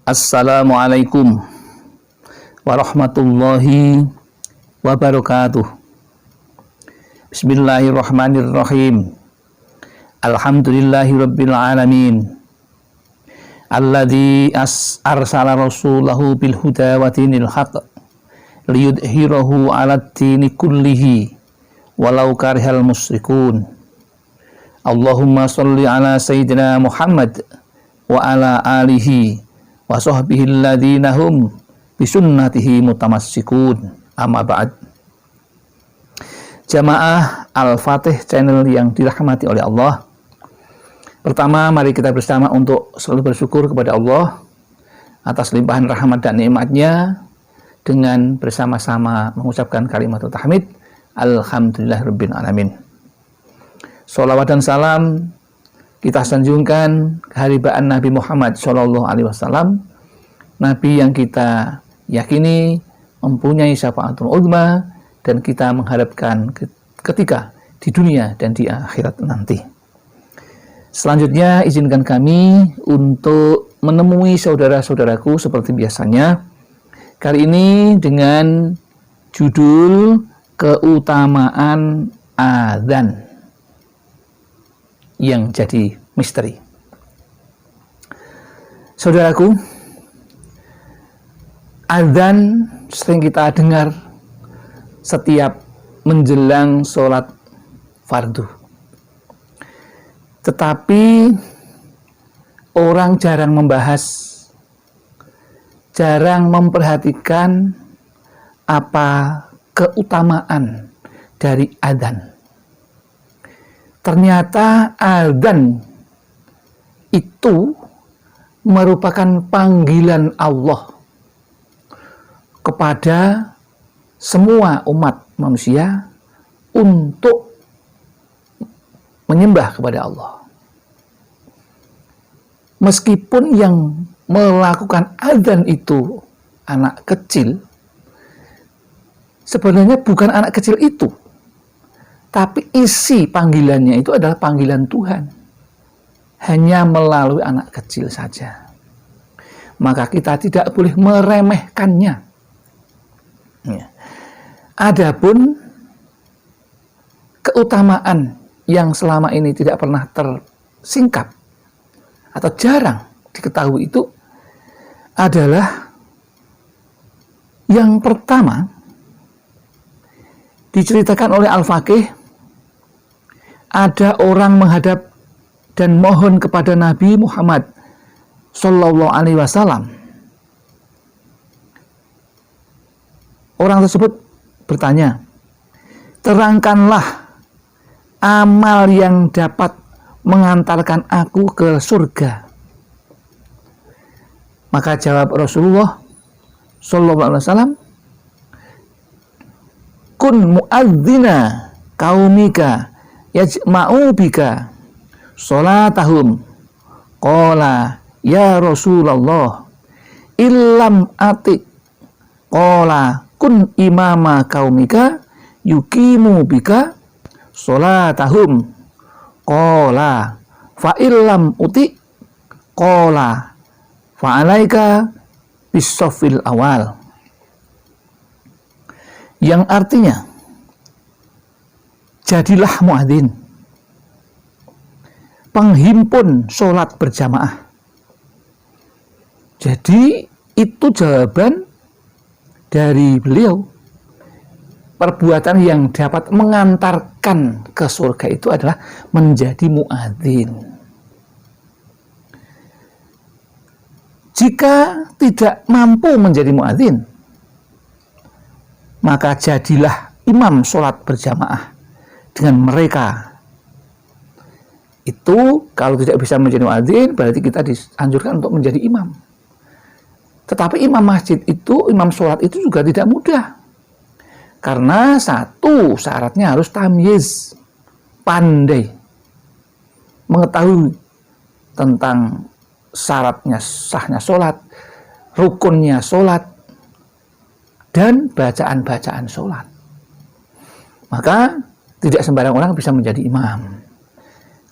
Assalamualaikum warahmatullahi wabarakatuh. Bismillahirrahmanirrahim. Alhamdulillahi rabbil alamin. Alladzi arsala rasulahu bil huda wa dinil haqq liyudhhirahu 'alad dini kullihi walau karihal musyrikun. Allahumma shalli ala sayyidina Muhammad wa ala alihi wa sahbihi alladhina hum bisunnatihi mutamassikun. Amma ba'd. Jamaah Al-Fatih channel yang dirahmati oleh Allah. Pertama, mari kita bersama untuk selalu bersyukur kepada Allah atas limpahan rahmat dan nikmatnya dengan bersama-sama mengucapkan kalimat tahmid Alhamdulillahirabbil alamin. Sholawat dan salam kita sanjungkan keharibaan Nabi Muhammad SAW, Nabi yang kita yakini mempunyai syafaatul uzma dan kita mengharapkan ketika di dunia dan di akhirat nanti. Selanjutnya izinkan kami untuk menemui saudara-saudaraku seperti biasanya. Kali ini dengan judul keutamaan adzan yang jadi misteri. Saudaraku, adzan sering kita dengar setiap menjelang sholat fardu. Tetapi orang jarang membahas, jarang memperhatikan apa keutamaan dari adzan. Ternyata adzan itu merupakan panggilan Allah kepada semua umat manusia untuk menyembah kepada Allah. Meskipun yang melakukan adzan itu anak kecil, sebenarnya bukan anak kecil itu, tapi isi panggilannya itu adalah panggilan Tuhan. Hanya melalui anak kecil saja. Maka kita tidak boleh meremehkannya. Ya. Adapun keutamaan yang selama ini tidak pernah tersingkap atau jarang diketahui itu adalah yang pertama diceritakan oleh Al-Faqih. Ada orang menghadap dan mohon kepada Nabi Muhammad Sallallahu Alaihi Wasallam. Orang tersebut bertanya, terangkanlah amal yang dapat mengantarkan aku ke surga. Maka jawab Rasulullah Sallallahu Alaihi Wasallam, kun muadzina kaumika yajma'u bika sholatahum. Qala ya Rasulullah illam atik. Qala kun imama kaumika yukimu bika sholatahum. Qala fa illam utik. Qala fa alaika bisofil awal. Yang artinya, jadilah muadzin, penghimpun sholat berjamaah. Jadi itu jawaban dari beliau. Perbuatan yang dapat mengantarkan ke surga itu adalah menjadi muadzin. Jika tidak mampu menjadi muadzin, maka jadilah imam sholat berjamaah dengan mereka. Itu kalau tidak bisa menjadi muadzin, berarti kita dianjurkan untuk menjadi imam. Tetapi imam masjid itu, imam sholat itu juga tidak mudah. Karena satu, syaratnya harus tamyiz, pandai, mengetahui tentang syaratnya sahnya sholat, rukunnya sholat, dan bacaan-bacaan sholat. Maka tidak sembarang orang bisa menjadi imam.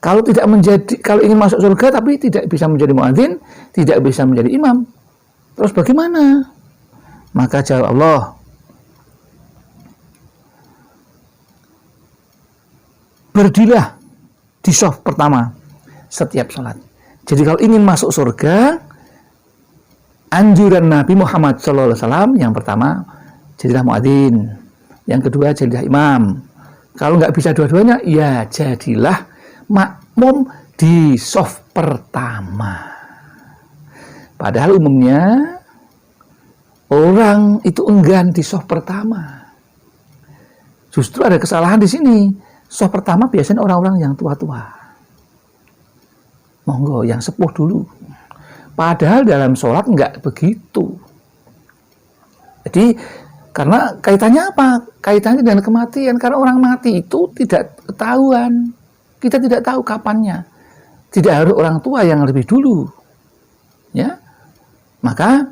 Kalau ingin masuk surga tapi tidak bisa menjadi muadzin, tidak bisa menjadi imam, Terus bagaimana? Maka jawab Allah, berdirilah di shaf pertama setiap sholat. Jadi kalau ingin masuk surga, anjuran Nabi Muhammad SAW yang pertama, jadilah muadzin. Yang kedua, jadilah imam. Kalau nggak bisa dua-duanya, ya jadilah makmum di shaf pertama. Padahal umumnya orang itu enggan di shaf pertama. Justru ada kesalahan di sini. Shaf pertama biasanya orang-orang yang tua-tua. Monggo yang sepuh dulu. Padahal dalam sholat nggak begitu. Jadi karena kaitannya apa? Kaitannya dengan kematian. Karena orang mati itu tidak ketahuan. Kita tidak tahu kapannya. Tidak harus orang tua yang lebih dulu. Ya, maka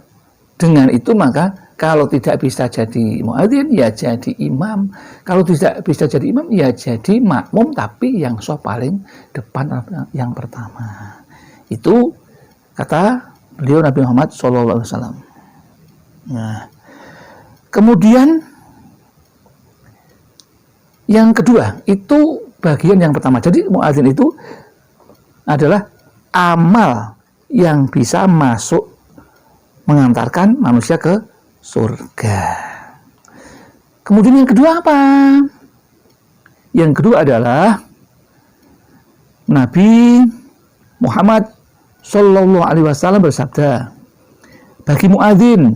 dengan itu maka kalau tidak bisa jadi muadzin ya jadi imam. Kalau tidak bisa jadi imam ya jadi makmum tapi yang shaf paling depan yang pertama. Itu kata beliau Nabi Muhammad SAW. Nah, kemudian yang kedua itu bagian yang pertama. Jadi muadzin itu adalah amal yang bisa masuk mengantarkan manusia ke surga. Kemudian yang kedua apa? Yang kedua adalah Nabi Muhammad Sallallahu Alaihi Wasallam bersabda, bagi muadzin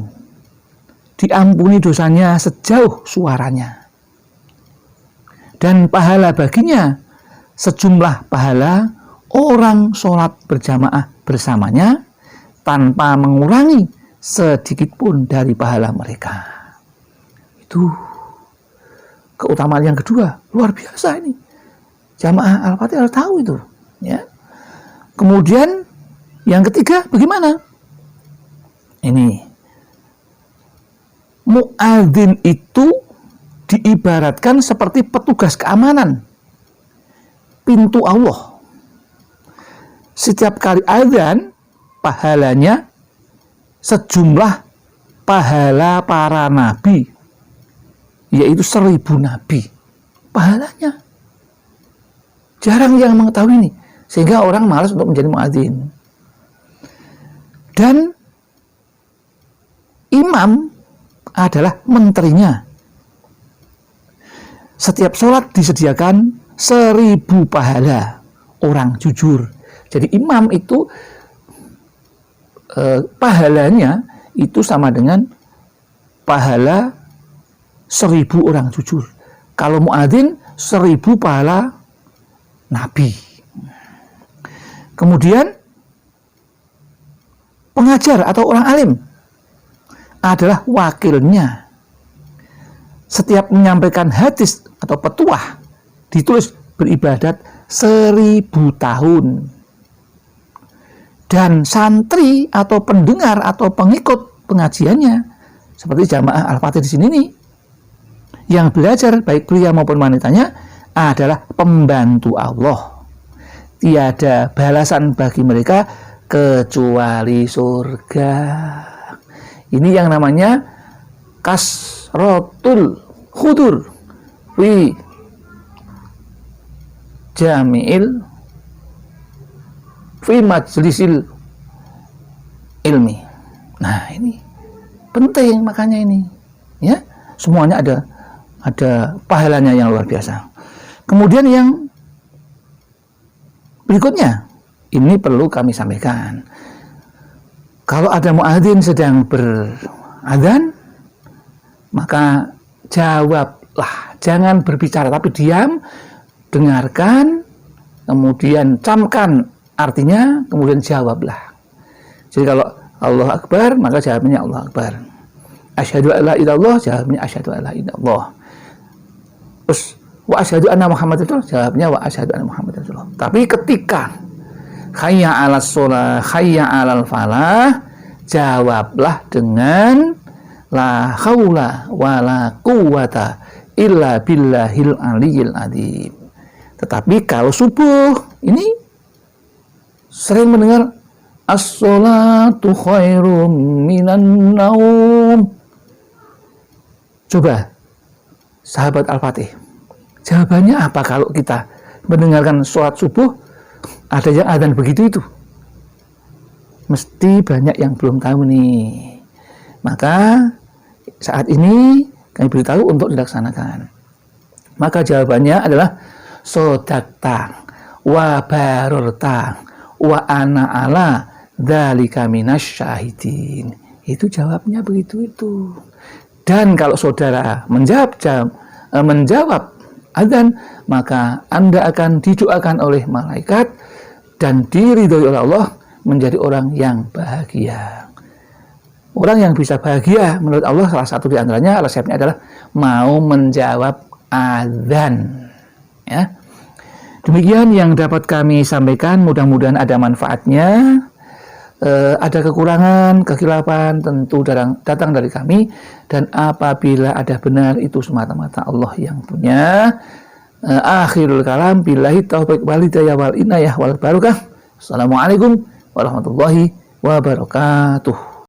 diampuni dosanya sejauh suaranya, dan pahala baginya sejumlah pahala orang sholat berjamaah bersamanya tanpa mengurangi sedikit pun dari pahala mereka. Itu keutamaan yang kedua, luar biasa ini. Jamaah Al-Fatihah harus tahu itu, ya. Kemudian yang ketiga bagaimana? Ini muadzin itu diibaratkan seperti petugas keamanan pintu Allah. Setiap kali azan pahalanya sejumlah pahala para nabi, yaitu 1000 nabi. Pahalanya jarang yang mengetahui ini, sehingga orang malas untuk menjadi muadzin. Dan imam adalah menterinya. Setiap sholat disediakan 1000 pahala orang jujur. Jadi imam itu pahalanya itu sama dengan pahala 1000 orang jujur. Kalau muadzin 1000 pahala nabi. Kemudian pengajar atau orang alim adalah wakilnya. Setiap menyampaikan hadis atau petuah ditulis beribadat 1000 tahun. Dan santri atau pendengar atau pengikut pengajiannya seperti jamaah Al-Fatihah di sini nih, yang belajar baik pria maupun wanitanya adalah pembantu Allah. Tiada balasan bagi mereka kecuali surga. Ini yang namanya kasrotul khudur fi jami'il fi majlisil ilmi. Nah, ini penting, makanya ini ya, semuanya ada pahalanya yang luar biasa. Kemudian yang berikutnya ini perlu kami sampaikan. Kalau ada muadzin sedang beradzan, maka jawablah, jangan berbicara tapi diam, dengarkan, kemudian camkan artinya, kemudian jawablah. Jadi kalau Allah Akbar, maka jawabnya Allah Akbar. Asyhadu an la ilaha illallah, jawabnya asyhadu an la ilaha illallah. Terus wa asyhadu anna Muhammadar Rasulullah, jawabnya wa asyhadu anna Muhammadar Rasulullah. Tapi ketika hayya 'alas shalah, hayya 'alal falah, jawablah dengan la haula wala quwata illa billahil aliyil adzim. Tetapi kalau subuh ini sering mendengar As-sholatu khairum minan naum. Coba, sahabat Al-Fatih, jawabannya apa kalau kita mendengarkan sholat subuh ada yang adzan begitu itu? Mesti banyak yang belum tahu nih. Maka saat ini kami beritahu untuk dilaksanakan. Maka jawabannya adalah sodakta wa barorta wa ana ala dzalika minasyahidin. Itu jawabnya begitu itu. Dan kalau saudara menjawab adzan, maka Anda akan didoakan oleh malaikat dan diridhoi oleh Allah menjadi orang yang bahagia. Orang yang bisa bahagia menurut Allah salah satu di antaranya resepnya adalah mau menjawab adzan. Ya. Demikian yang dapat kami sampaikan, mudah-mudahan ada manfaatnya. Ada kekurangan, kekhilafan tentu datang dari kami, dan apabila ada benar itu semata-mata Allah yang punya. Akhirul kalam, billahi taufiq wal hidayah wal inayah wal barakah. Assalamualaikum warahmatullahi wabarakatuh.